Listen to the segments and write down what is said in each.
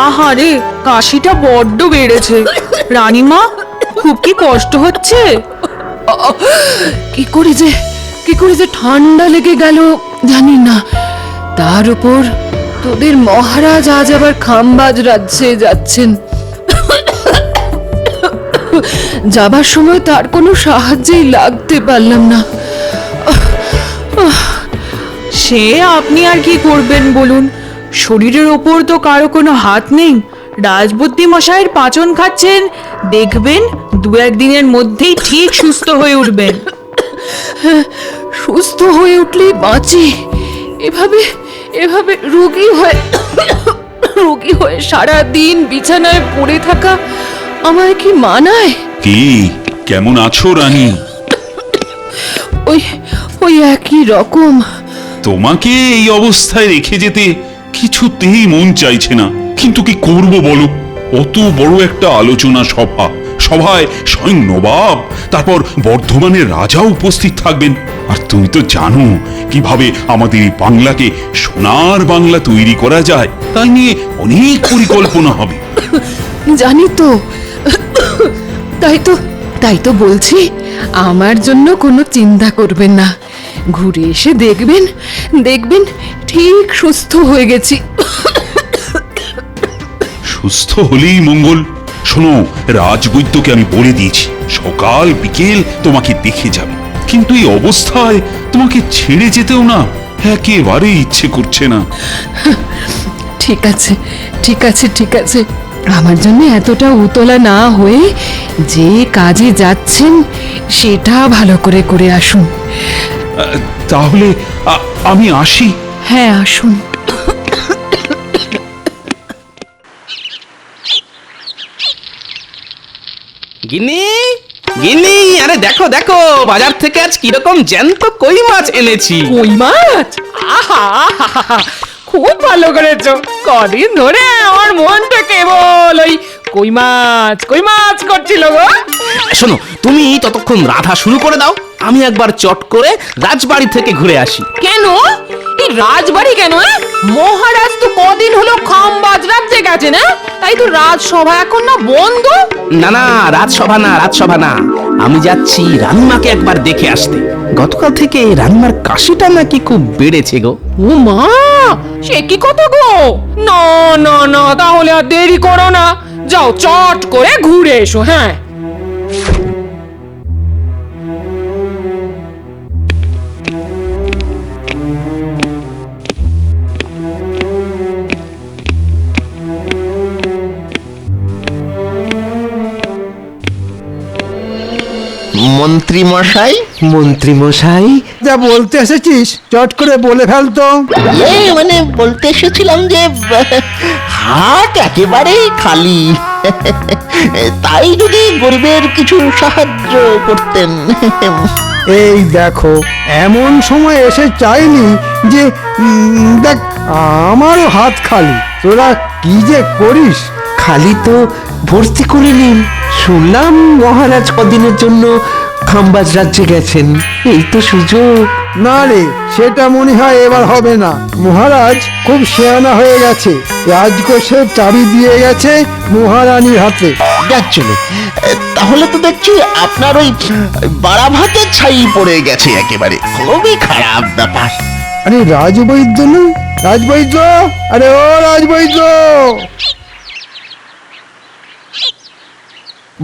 আহারে, কাশিটা বড্ড বেড়েছে। রানীমা, খুব কি কষ্ট হচ্ছে? কি করে যে ঠান্ডা লেগে গেল জানি না। তার উপর তোদের মহারাজ আজ আবার খামবাজ রাজ্যে যাচ্ছেন। যাবার সময় তার কোনো সাহায্যেই লাগতে পারলাম না। সে আপনি আর কি করবেন বলুন? শরীরের ওপর তো কারো কোনো হাত নেই। রাজবুদ্ধি মশাইয়ের পাচন খাচ্ছেন, দেখবেন দু একদিনের মধ্যেই ঠিক সুস্থ হয়ে উঠবেন। সুস্থ হয়ে উঠলেই বাঁচি। এভাবে রোগী হয়ে সারা দিন বিছানায় পড়ে থাকা আমায় কি মানায়? কি, কেমন আছো রানী? ওই একই রকম। তোমাকে এই অবস্থায় রেখে যেতে কিছুতেই মন চাইছে না, কিন্তু কি করব বলো? অত বড় একটা আলোচনা সভায় স্বয়ং নবাব, তারপর বর্ধমানের রাজা উপস্থিত থাকবেন। আর তুমি তো জানো কিভাবে আমাদের এই বাংলাকে সোনার বাংলা তৈরি করা যায়। তাই নিয়ে অনেক পরিকল্পনা হবে। জানি তো, তাই তো বলছি, আমার জন্য কোনো চিন্তা করবেন না। ঘুরে এসে দেখবেন ঠিক সুস্থ হয়ে গেছি। সুস্থ হলেই মঙ্গল। শোনো, রাজবৈদ্যকে আমি বলে দিয়েছি সকাল বিকেল তোমাকে দেখে যাবে, কিন্তু এই অবস্থায় তোমাকে ছেড়ে যেতেও না একেবারে ইচ্ছে করছে না। ঠিক আছে, আমার জন্য এতটা উতলা না হয়ে যে কাজে যাচ্ছেন সেটা ভালো করে আসুন। তাহলে আমি আসি। হ্যাঁ, আসুন। গিন্নি, গিন্নি, আরে দেখো দেখো, বাজার থেকে আজ কিরকম জ্যান্ত কই মাছ এনেছি। কই মাছ? আহা, খুব ভালো করেছো। কদিন ধরে আমার মনটা কেবল ওই কই মাছ করছিল গো। শোনো, তুমি ততক্ষণ রাধা শুরু করে দাও, আমি একবার চট করে রাজবাড়ি থেকে ঘুরে আসি। কেন? এই রাজবাড়ি কেন? মহারাজ তো কদিন হলো খামবাজ রাজ্যে গেছে না? তাই তো রাজসভা এখন না বন্ধ। না, রাজসভা না, আমি যাচ্ছি রানীমাকে একবার দেখে আসতে। গতকাল থেকে রানীমার কাশিটা নাকি খুব বেড়েছে গো। ও মা, সে কি কথা গো? না, তাহলে আর দেরি করো না, যাও চট করে ঘুরে এসো। হ্যাঁ, মন্ত্রী মশাই, যা বলতে এসেছিস চট করে বলে ফেলতো। মানে বলতে এসেছিলাম যে হাট একেবারেই খালি, তাই যদি গরিবের কিছু সাহায্য করতেন। এই দেখো, এমন সময় এসে চাইনি যে দেখ আমারও হাত খালি, তোরা কি যে করিস। খালি তো ভর্তি করে নিন। শুনলাম মহারাজ কদিনের জন্য খামবাজ রাজ্যে গেছেন, এই তো সুযোগ। না রে, সেটা মনে হয় এবার হবে না। মহারাজ খুব শেয়ানা হয়ে গেছে, রাজকোষের চাবি দিয়ে গেছে মহারানীর হাতে। চলে তাহলে তো দেখছি আপনার ওই বাড়া ভাতের ছাই পড়ে গেছে একেবারে, খুবই খারাপ ব্যাপার। আরে রাজবৈদ্য না, রাজবৈদ্য, আরে ও রাজবৈদ্য,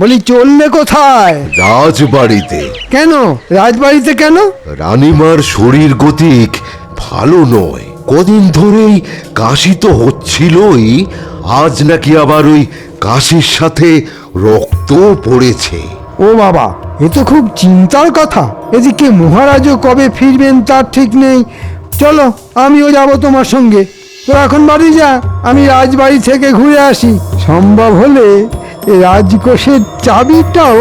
বলি চললে কোথায়? রাজবাড়িতে। কেন রাজবাড়িতে কেন? রানীমার শরীর গতিক ভালো নয়, কদিন ধরেই কাশি তো হচ্ছিলই, আজ নাকি আবার ওই কাশির সাথে রক্ত পড়েছে। ও বাবা, এ তো খুব চিন্তার কথা। এদিকে মহারাজও কবে ফিরবেন তার ঠিক নেই। চলো, আমিও যাব তোমার সঙ্গে। তো এখন বাড়ি যা, আমি রাজবাড়ি থেকে ঘুরে আসি। সম্ভব হলে রাজকোষের চাবিটাও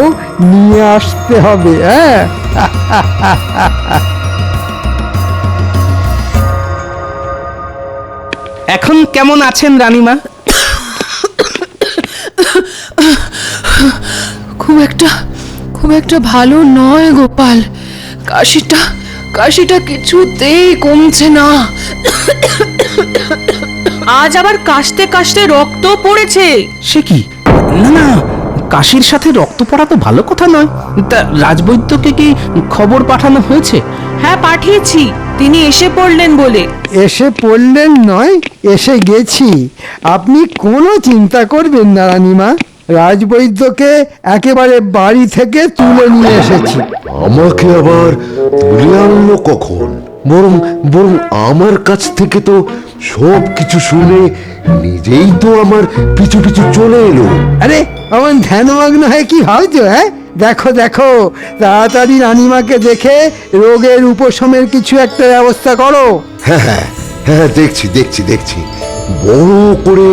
নিয়ে আসতে হবে। হ্যাঁ, এখন কেমন আছেন রানীমা? খুব একটা ভালো নয় গোপাল। কাশিটা কিছুতেই কমছে না। আজ আবার কাশতে কাশতে রক্ত পড়েছে। সে কি? না না, কাশির সাথে রক্ত পড়া তো ভালো কথা নয়। তা রাজবৈদ্যকে কি খবর পাঠানো হয়েছে? হ্যাঁ, পাঠিয়েছি, তিনি এসে পড়লেন বলে। এসে পড়লেন নয়, এসে গেছি। আপনি কোনো চিন্তা করবেন না রানীমা, রাজবৈদ্যকে একেবারে বাড়ি থেকে তুলে নিয়ে এসেছি। আমাকে আবার তুলে আনলো কখন? বরং বরং আমার কাছ থেকে তো সব কিছু শুনে নিজেই তো আমার পিছু পিছু চলে এলো। আরে আমার ধ্যানমগ্ন হয়ে কি ভাবছো? হ্যাঁ, দেখো দেখো, তাড়াতাড়ি রানীমাকে দেখে রোগের উপশমের কিছু একটা ব্যবস্থা করো। হ্যাঁ হ্যাঁ হ্যাঁ, দেখছি দেখছি দেখছি, বড় করে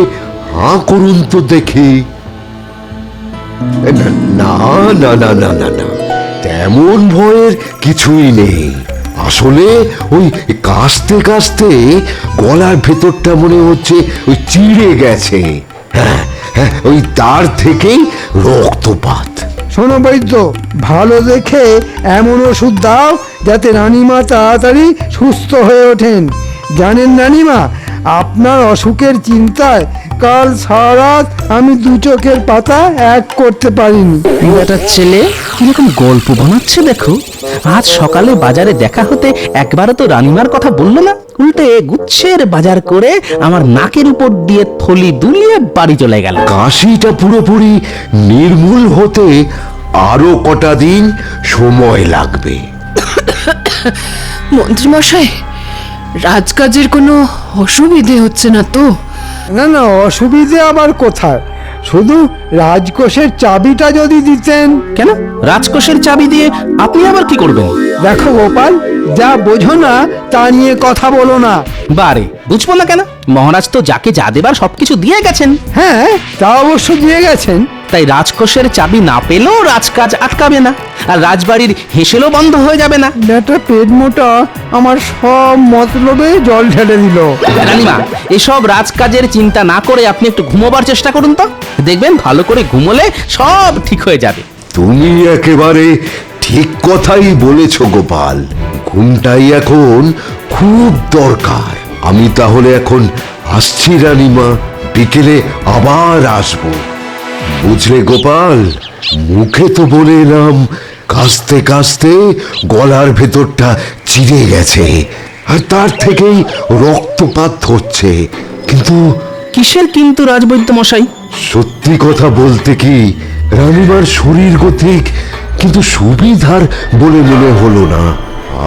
হাঁ করুন তো দেখি। না না না না না না, তেমন ভয়ের কিছুই নেই। আসলে ওই কাশতে কাশতে গলার ভেতরটা মনে হচ্ছে ওই চিড়ে গেছে। হ্যাঁ হ্যাঁ, ওই তার থেকেই রক্তপাত। শোনো বৈদ্য, ভালো দেখে এমন ওষুধ দাও যাতে রানীমা তাড়াতাড়ি সুস্থ হয়ে ওঠেন। জানেন রানীমা, আপনার অসুখের চিন্তায় কাল সারা রাত আমি দু চোখের পাতা এক করতে পারিনি। বেটার ছেলে কিরকম গল্প বানাচ্ছে দেখো। আজ সকালে বাজারে দেখা হতে একবারও তো রানীমার কথা বললো না, উল্টে গুচ্ছের বাজার করে আমার নাকের উপর দিয়ে থলি দুলিয়ে বাড়ি চলে গেল। কাশিটা পুরোপুরি নির্মূল হতে আরো কটা দিন সময় লাগবে। মন্ত্রীমশাই, রাজকাজের কোনো অসুবিধে হচ্ছে না তো? না না, অসুবিধে আবার কোথায়, শুধু রাজকোষের চাবিটা যদি দিতেন। কেন? রাজকোষের চাবি দিয়ে আপনি আবার কি করবেন? দেখো গোপাল, যা বোঝো না তা নিয়ে কথা বলো না। বারে, বুঝবো না কেন? মহারাজ তো যাকে যা দেবার সবকিছু দিয়ে গেছেন। হ্যাঁ, তা অবশ্য দিয়ে গেছেন। তাই রাজকোষের চাবি না পেলেও রাজকাজ আটকাবে না, আর রাজবাড়ির হেসেলও বন্ধ হয়ে যাবে না। একটা পেট মোটা আমার সব মতলবে জল ঢেলে দিল। রানীমা, এসব রাজকাজের চিন্তা না করে আপনি একটু ঘুমোবার চেষ্টা করুন তো, দেখবেন ভালো করে ঘুমোলে সব ঠিক হয়ে যাবে। তুমি একেবারে ঠিক কথাই বলেছ গোপাল, ঘুমটাই এখন খুব দরকার। আমি তাহলে এখন আসছি রানীমা, বিকেলে আবার আসবো। বুঝলে গোপাল, মুখে তো বলে এলাম কাশতে কাশতে গলার ভেতরটা চিড়ে গেছে আর তার থেকেই রক্তপাত হচ্ছে, কিন্তু কিসের কিন্তু রাজবৈদ্য মশাই? সত্যি কথা বলতে কি, রানীমার শরীর গতিক কিন্তু সুবিধার বলে মনে হলো না।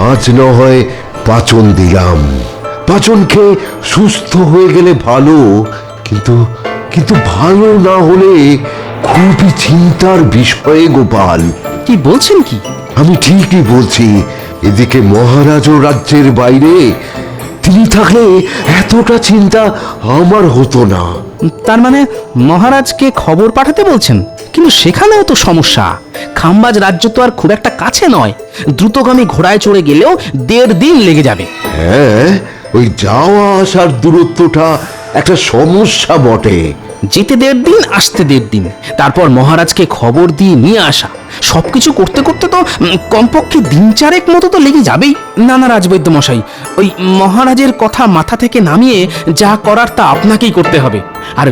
আজ না হয় পাচন দিলাম, পাচন খেয়ে সুস্থ হয়ে গেলে ভালো, কিন্তু কিন্তু ভালো না হলে খুবই চিন্তার বিষয়ে গোপাল। কি বলছেন কি? আমি ঠিকই বলছি। এদিকে মহারাজও রাজ্যের বাইরে, তিনি থাকলে এতটা চিন্তা আমার হতো না। তার মানে মহারাজকে খবর পাঠাতে বলছেন? কিন্তু সেখানেও তো সমস্যা। খাম্বাজ রাজ্য তো আর খুব একটা কাছে নয়, দ্রুতগামী ঘোড়ায় চড়ে গেলেও 1.5 দিন লেগে যাবে। হ্যাঁ, ওই যাওয়া আসার দূরত্বটা একটা সমস্যা বটে। যেতে 1.5 দিন, আসতে 1.5 দিন, তারপর মহারাজকে খবর দিয়ে নিয়ে আসা, সবকিছু করতে করতে তো কমপক্ষে 3-4 মতো তো লেগে যাবেই। না না রাজবৈদ্য মশাই, ওই মহারাজের কথা মাথা থেকে নামিয়ে যা করার তা আপনাকেই করতে হবে, আর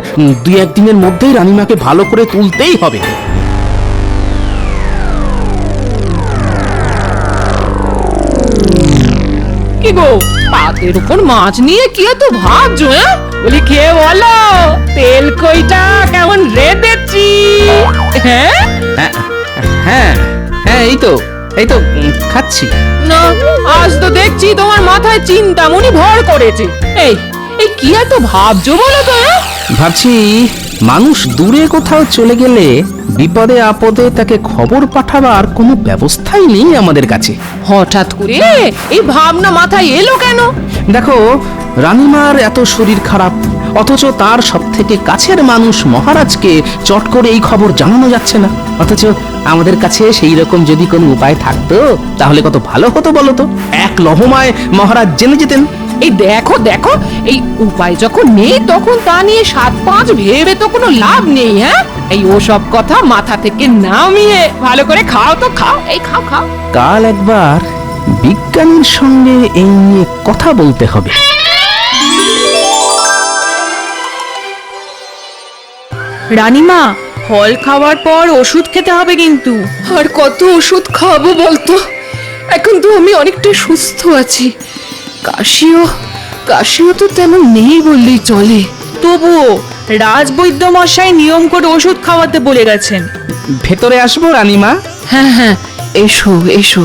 2-1 দিনের মধ্যেই রানীমাকে ভালো করে তুলতেই হবে। কি গো, পাতের উপর মাছ নিয়ে কি এত ভাবছো? বলি খেয়ে বলো, তেল কইটা কেমন রেঁধেছি? হ্যাঁ হ্যাঁ হ্যাঁ হ্যাঁ, এই তো খাচ্ছি। না, আজ তো দেখছি তোমার মাথায় চিন্তামণি ভর করেছে। এই এই কি এত ভাবছো বলো তো? ভাবছি মানুষ দূরে কোথাও চলে গেলে বিপদে আপদে তাকে খবর পাঠাবার কোনো ব্যবস্থাই নেই আমাদের কাছে। হঠাৎ করে এই ভাবনা মাথায় এলো কেন? দেখো, রানীমার এত শরীর খারাপ, অথচ তার সব থেকে কাছের মানুষ মহারাজকে চট করে এই খবর জানানো যাচ্ছে না। অথচ আমাদের কাছে সেই রকম যদি কোনো উপায় থাকতো তাহলে কত ভালো হতো বলো তো। এক লহমায় মহারাজ জেনে যেতেন। এই দেখো দেখো, এই উপায় যখন নেই তখন তা নিয়ে 7-5 ভেবে তো কোনো লাভ নেই। হ্যাঁ, এই ওসব কথা মাথা থেকে নামিয়ে ভালো করে খাও তো খাও, এই খাও খাও। কাল একবার বিজ্ঞানীর সঙ্গে এই নিয়ে কথা বলতে হবে। রানীমা, ফল খাওয়ার পর ওষুধ খেতে হবে কিন্তু। আর কত ওষুধ খাবো বলতো? এখন তো আমি অনেকটা সুস্থ আছি। কাশিও কাশিও তো তেমন নেই বললেই চলে। তবুও রাজবৈদ্য মশাই নিয়ম করে ওষুধ খাওয়াতে বলে গেছেন। ভেতরে আসবো রানীমা? হ্যাঁ হ্যাঁ, এসো এসো।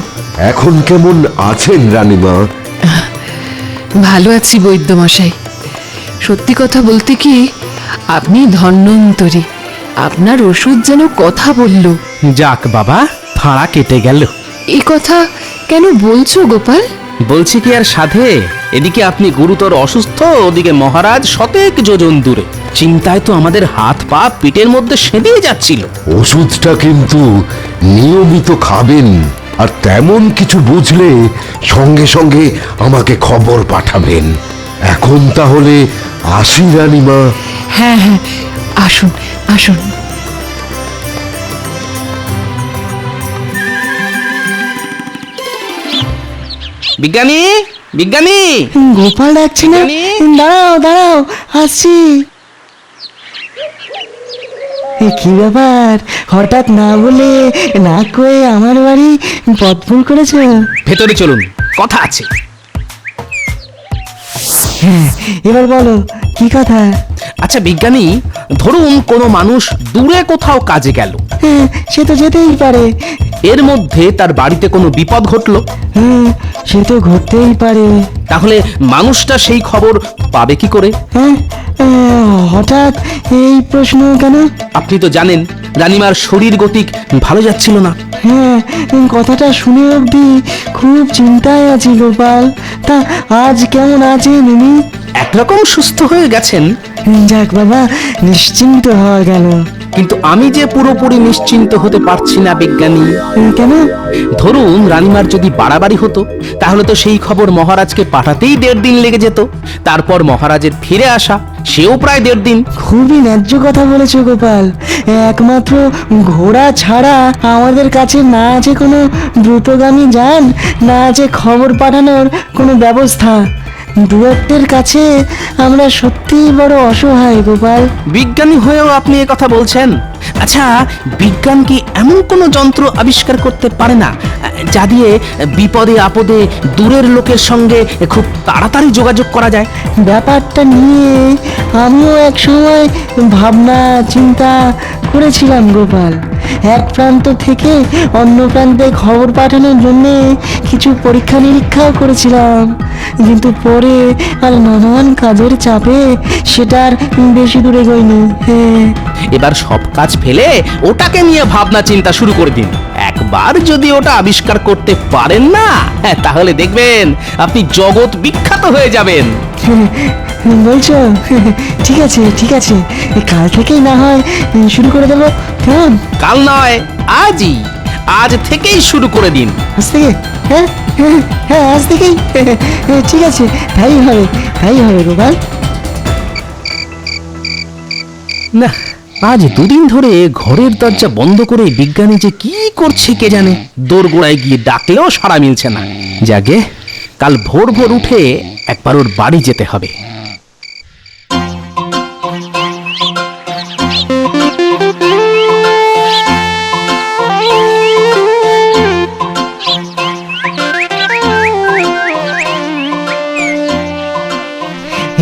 এখন কেমন আছেন রানীমা? ভালো আছি বৈদ্যমশাই। সত্যি কথা বলতে কি, আপনি ধন্বন্তরী। আপনার ওষুধ যেন কথা বলল। যাক বাবা, ফাঁড়া কেটে গেল। এই কথা কেন বলছো গোপাল? বলছি কি আর সাধে, এদিকে আপনি গুরুতর অসুস্থ, ওদিকে মহারাজ শতেক যোজন দূরে। চিন্তায় তো আমাদের হাত পা পিঠের মধ্যে সেঁধিয়ে যাচ্ছিল। ওষুধটা কিন্তু নিয়মিত খাবেন, আর তেমন কিছু বুঝলে সঙ্গে সঙ্গে আমাকে খবর পাঠাবেন। এখন তাহলে আসি রানীমা। হ্যাঁ হ্যাঁ, আসুন আসুন। বিজ্ঞানী, বিজ্ঞানী! গোপাল ডাকছে না? বিজ্ঞানী! দাঁড়াও দাঁড়াও, আসছি। এ কি ব্যাপার, হঠাৎ না বলে না কয়ে আমার বাড়ি পথ ভুল করেছো? ভেতরে চলুন, কথা আছে। হ্যাঁ, এবার বলো কি কথা? আচ্ছা বিজ্ঞানী, ধরুন কোনো মানুষ দূরে কোথাও কাজে গেল, হ্যাঁ, সে তো যেতেই পারে। এর মধ্যে তার বাড়িতে কোনো বিপদ ঘটলো, হ্যাঁ, সে তো ঘটতেই পারে। তাহলে মানুষটা সেই খবর পাবে কি করে? হ্যাঁ, হঠাৎ এই প্রশ্ন কেন? আপনি তো জানেন রানীমার শরীর গতিক ভালো যাচ্ছিল না। হ্যাঁ, কথাটা শুনে অবধি খুব চিন্তায় আছি গোপাল। তা আজ কেমন আছেন উনি? একরকম সুস্থ হয়ে গেছেন, যাক বাবা, নিশ্চিন্ত হওয়া গেল। কিন্তু আমি যে পুরোপুরি নিশ্চিন্ত হতে পারছি না বিজ্ঞানী। কেন? ধরুন রানীমার যদি বাড়াবাড়ি হতো, তাহলে তো সেই খবর মহারাজকে পাঠাতেই 1.5 দিন লেগে যেত। তারপর মহারাজের ফিরে আসা, সেও প্রায় 1.5 দিন। খুবই ন্যায্য কথা বলেছো গোপাল। একমাত্র ঘোড়া ছাড়া আমাদের কাছে না আছে কোনো দ্রুতগামী যান, না আছে খবর পাঠানোর কোনো ব্যবস্থা। দূরত্বের কাছে আমরা সত্যিই বড় অসহায় গোপাল। বিজ্ঞানী হয়েও আপনি এ কথা বলছেন? আচ্ছা, বিজ্ঞান কি এমন কোনো যন্ত্র আবিষ্কার করতে পারে না যা দিয়ে বিপদে আপদে দূরের লোকের সঙ্গে খুব তাড়াতাড়ি যোগাযোগ করা যায়? ব্যাপারটা নিয়ে আমিও এক সময় ভাবনা চিন্তা করেছিলাম গোপাল। এক প্রান্ত থেকে অন্য প্রান্তে খবর পাঠানোর জন্য কিছু পরীক্ষা নিরীক্ষাও করেছিলাম, কিন্তু পরে আর নানান কাজের চাপে সেটা আর বেশি দূরে গইনি। হ্যাঁ, এবার সব কাজ ফেলে ওটাকে নিয়ে ভাবনা চিন্তা শুরু করে দিন। একবার যদি ওটা আবিষ্কার করতে পারেন না, তাহলে দেখবেন আপনি জগৎ বিখ্যাত হয়ে যাবেন। বলছো? ঠিক আছে ঠিক আছে, কাল থেকেই না হয় শুরু করে দেবো। কেমন? কাল নয়, আজই, আজ থেকেই শুরু করে দিন। আজ থেকে? হ্যাঁ হ্যাঁ হ্যাঁ, আজ থেকেই। ঠিক আছে, তাই হবে, তাই হবে গোপাল। না, আজ 2 দিন ধরে ঘরের দরজা বন্ধ করে বিজ্ঞানী যে কি করছে কে জানে। দোরগোড়ায় গিয়ে ডাকলেও সাড়া মিলছে না। যাকে কাল ভোর ভোর উঠে একবার ওর বাড়ি যেতে হবে।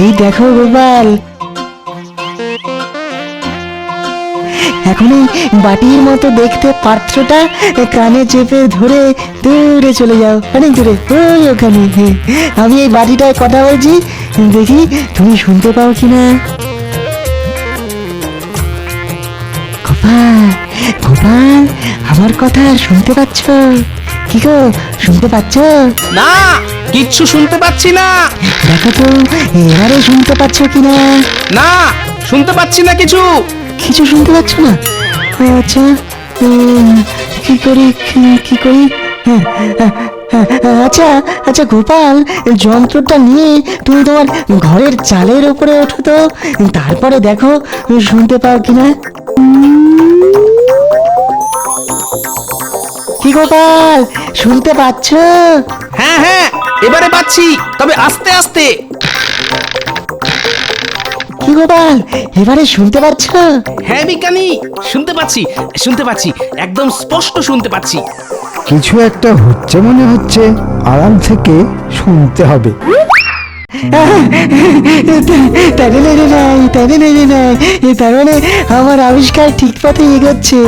এই দেখো গোপাল, এখন এই বাটির মতো দেখতে পাত্রটা কানে চেপে ধরে দূরে চলে যাও, অনেক দূরে, ওই ওখানে। আমি এই বাটিটায় কথা বলছি, দেখি তুমি শুনতে পাও কিনা। গোপাল, গোপাল, আমার কথা শুনতে পাচ্ছ? কি গো, শুনতে পাচ্ছ? না, কিচ্ছু শুনতে পাচ্ছি না। দেখো তো এবারে শুনতে পাচ্ছ কিনা। না, শুনতে পাচ্ছি না কিছু। কিছু শুনতে পাচ্ছ না? আচ্ছা, কি করি কি করি? আচ্ছা আচ্ছা গোপাল, যন্ত্রটা নিয়ে তুমি তোমার ঘরের চালের উপরে ওঠো তো, তারপরে দেখো শুনতে পাও কিনা। কি গোপাল, শুনতে পাচ্ছ? হ্যাঁ হ্যাঁ, এবারে পাচ্ছি, তবে আস্তে আস্তে। কি গোপাল, এবারে শুনতে পাচ্ছ? হ্যাঁ বিজ্ঞানী, শুনতে পাচ্ছি, একদম স্পষ্ট শুনতে পাচ্ছি। কিছু একটা হচ্ছে মনে হচ্ছে, আড়াল থেকে শুনতে হবে। তার মানে আমার আবিষ্কার ঠিক পথে এগোচ্ছে,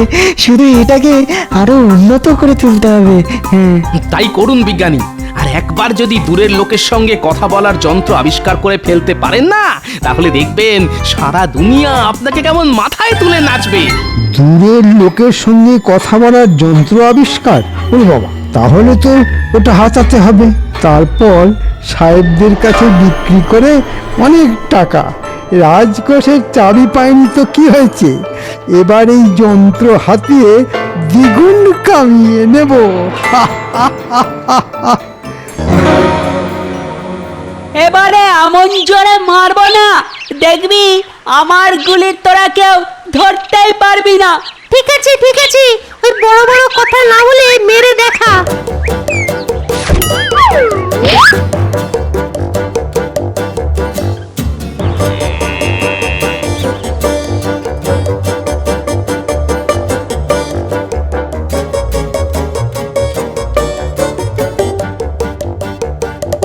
শুধু এটাকে আরো উন্নত করে তুলতে হবে। হ্যাঁ, তাই করুন বিজ্ঞানী। আর একবার যদি দূরের লোকের সঙ্গে কথা বলার যন্ত্র আবিষ্কার করে ফেলতে পারেন না, তাহলে দেখবেন সারা দুনিয়া আপনাকে কেমন মাথায় তুলে নাচবে। দূরের লোকের সঙ্গে কথা বলার যন্ত্র আবিষ্কার? ওরে বাবা, তাহলে তো ওটা হাতাতে হবে, তারপর সাহেবদের কাছে বিক্রি করে অনেক টাকা। রাজকোষের চাবি পাইনি তো কি হয়েছে, এবার এই যন্ত্র হাতিয়ে দ্বিগুণ কামিয়ে নেব। এবারে আমন জোরে মারবো না, দেখবি আমার গুলির তোরা কেউ ধরতেই পারবি না। ঠিক আছে ঠিক আছে, ওই বড় বড় কথা না বলে মেরে দেখা।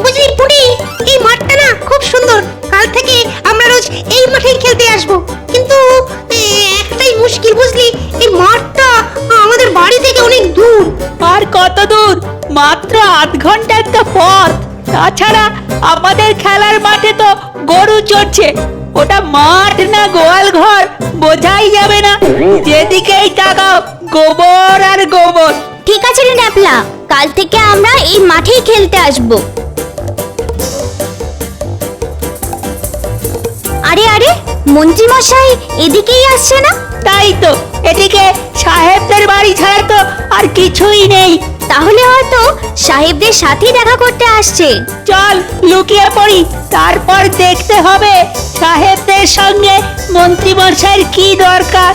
বুঝলি পুটি, এই মাঠটা না খুব সুন্দর। কাল থেকে আমরা রোজ এই মাঠেই খেলতে আসবো। কিন্তু একটাই মুশকিল বুঝলি, এই মাঠটা আমাদের বাড়ি থেকে অনেক দূর। আর কত দূর? মাত্র 8 ঘন্টা একটা পথ। তাছাড়া আমাদের খেলার মাঠে তো গরু চড়ছে, ওটা মাঠ না গোয়াল ঘর বোঝাই যাবে না। যেদিকেই তাকাও গোবর আর গোবর। ঠিক আছে রে ন্যাপলা, কাল থেকে আমরা এই মাঠেই খেলতে আসবো। আরে আরে, মন্ত্রী মশাই এদিকেই আসছে না? তাই তো, এদিকে সাহেবদের বাড়ি ছাড়া তো আর কিছুই নেই। তাহলে হয়তো সাহেবদের সাথেই দেখা করতে আসছে। চল লুকিয়ে পড়ি, তারপর দেখতে হবে সাহেবদের সঙ্গে মন্ত্রী মশাইয়ের কি দরকার।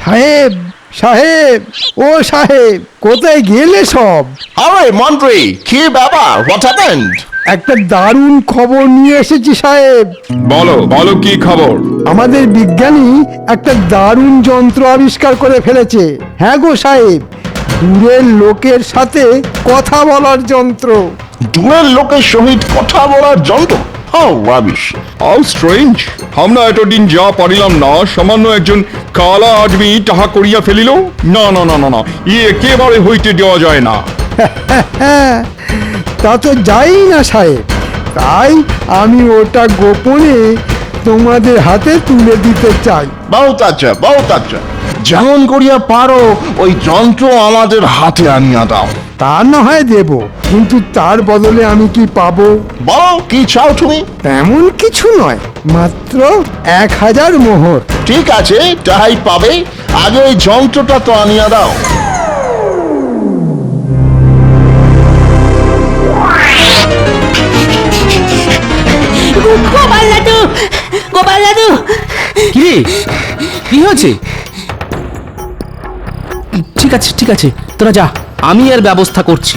সাহেব, সাহেব, ও সাহেব, কোথায় গেলে সব? আরে মন্ত্রী, কি ব্যাপার? What happened? একটা দারুণ খবর নিয়ে এসেছি সাহেব। বলো বলো, কি খবর? আমাদের বিজ্ঞানী একটা দারুণ যন্ত্র আবিষ্কার করে ফেলেছে। হ্যাঁ গো সাহেব, দূরের লোকের সাথে কথা বলার যন্ত্র। দূরের লোকের সহিত কথা বলার যন্ত্র? How rubbish! How strange! আমরা এতদিন যা পারিলাম না, সামান্য একজন কালা আদমি তাহা করিয়া ফেলিল। না না না না না, একেবারে হইতে দেওয়া যায় না। হ্যাঁ, তা তো যাই না সাহেব, তাই আমি ওটা গোপনে তোমাদের হাতে তুলে দিতে চাই। বহুত আচ্ছা, বহুত আচ্ছা। যেমন করিয়া পারো ওই যন্ত্র আমাদের হাতে আনিয়া দাও। তা না হয় দেব, কিন্তু তার বদলে আমি কি পাবো? বলো, কি চাও তুমি? তেমন কিছু নয়, মাত্র 1000 মোহর। ঠিক আছে, তাই পাবে। আগে ওই যন্ত্রটা তো আনিয়া দাও। গোপাল দাদু, গোপাল দাদু, কি রে, কি হয়েছে? ঠিক আছে ঠিক আছে, তোরা যা, আমি এর ব্যবস্থা করছি।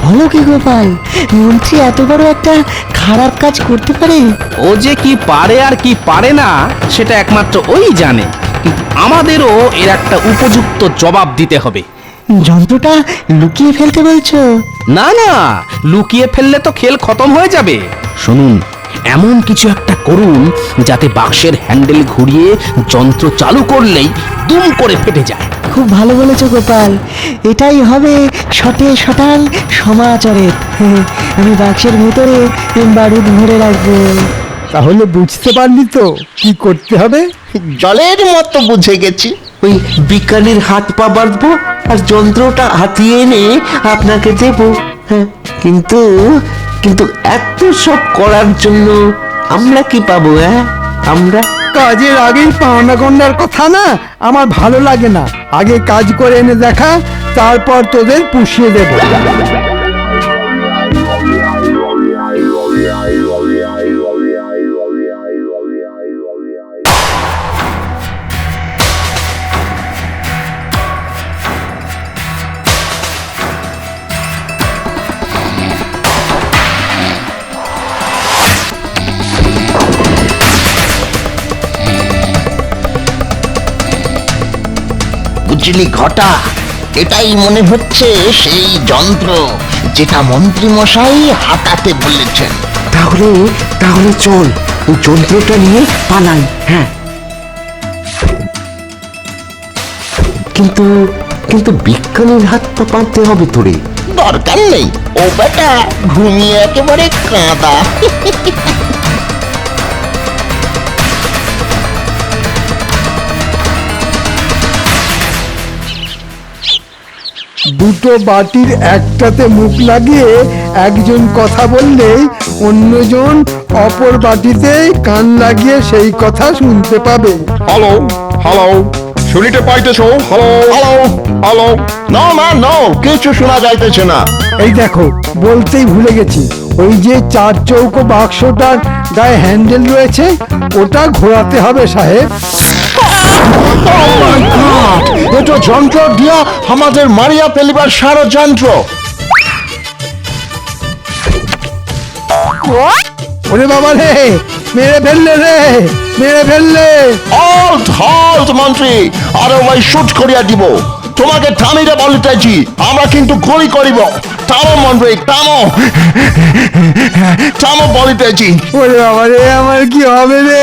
বলো কি গোপাল, মন্ত্রী এত বড় একটা খারাপ কাজ করতে পারে? ও যে কি পারে আর কি পারে না সেটা একমাত্র ওই জানে, কিন্তু আমাদেরও এর একটা উপযুক্ত জবাব দিতে হবে। যন্ত্রটা লুকিয়ে ফেলতে বলছো? না না, লুকিয়ে ফেললে তো খেল খতম হয়ে যাবে। শুনুন, এমন কিছু একটা করুন যাতে বাক্সের হ্যান্ডেল ঘুরিয়ে যন্ত্র চালু করলেই দুম করে ফেটে যায়। খুব ভালো বলেছো গোপাল, এটাই হবে শটে শটাং সমাচারের। আমি বাক্সের ভেতরে বারুদ ভরে রাখবো। তাহলে বুঝতে পারলি তো কি করতে হবে? জলের মতো বুঝে গেছি। ওই বিজ্ঞানীর হাত পা বাঁধবো আর যন্ত্রটা হাতিয়ে এনে আপনাকে দেব। হ্যাঁ, কিন্তু কিন্তু এত সব করার জন্য আমরা কি পাবো? হ্যাঁ, আমরা কাজের আগেই পাওনা গন্ডার কথা না আমার ভালো লাগে না। আগে কাজ করে এনে দেখা, তারপর তোদের পুষিয়ে দেব। বিজলি ঘটা, এটাই মনে হচ্ছে সেই যন্ত্র যেটা মন্ত্রী মশাই হাতাতে বলেছেন। তাহলে তাহলে চল ওই যন্ত্রটা নিয়ে পালাই। হ্যাঁ, কিন্তু কিন্তু বিজ্ঞানীর হাত পা পাততে হবে তোরে। দরকার নেই, ও বেটা ঘুমিয়ে একেবারে কাঁদা। দুটো বাটির একটাতে মুখ লাগিয়ে একজন কথা বললেই অন্যজন অপর বাটিতে কান লাগিয়ে সেই কথা শুনতে পাবে। হ্যালো হ্যালো, শুনিতে পাইতেছো? Hello hello hello. না না না, কিছু শোনা যাইতেছে না। এই দেখো, বলতেই ভুলে গেছি, ওই যে 4 চৌকো বাক্সটার গায়ে হ্যান্ডেল রয়েছে ওটা ঘোরাতে হবে সাহেব। এটা যন্ত্র দিয়া আমাদের মারিয়া ফেলিবার সারা যন্ত্র। ওরে বাবা রে, মেরে ফেললে রে, মেরে ফেললে। হল্ট হল্ট মন্ত্রী, আরে ওই শুট করিয়া দিব। তোমাকে থামিতে বলিতেছি, আমরা কিন্তু গুলি করিব। থামো মন্ত্রী, থামো থামো বলিতেছি। ওরে বাবা রে, আমার কি হবে রে?